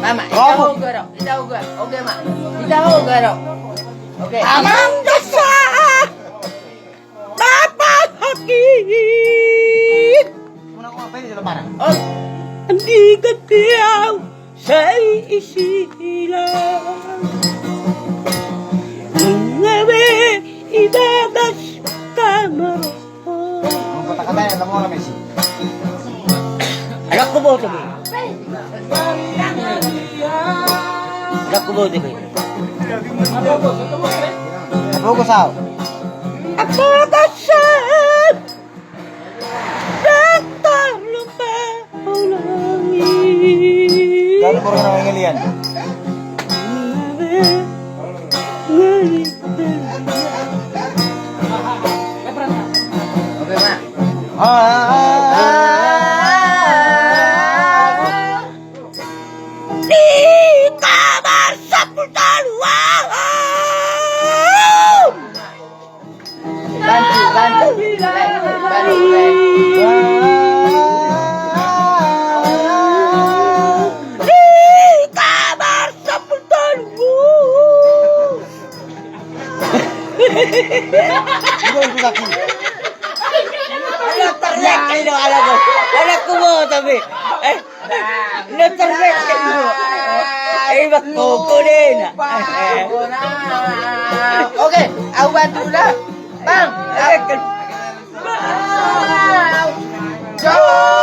Mama, ikaw garo. Ikaw garo. Okay, ma. Ikaw garo. Okay. Amang dasa! Papahakit! Muna ko pwede sila parang. Oh. Hindi katiyaw sa isilang. Ngawi, ibagas kamaro. Ang patakatay, alam mo na Messi. Anak ko mo ito, Anak ko mo ito, Ako ko sao? Ako kasal nagtalupa ang langit. Gano'n mo rin ang ingilian? Okay, ma. Di kamar sa pultaluan. Bantu, bantu. Di kamar sa pultaluan. Ikaw yung kaki. Natarlek kayo, alam ko. Anak ko mo, sabi. Natarlek kayo. Ay, magkoko din. Okay, aku bantu lah. Bang. Jom.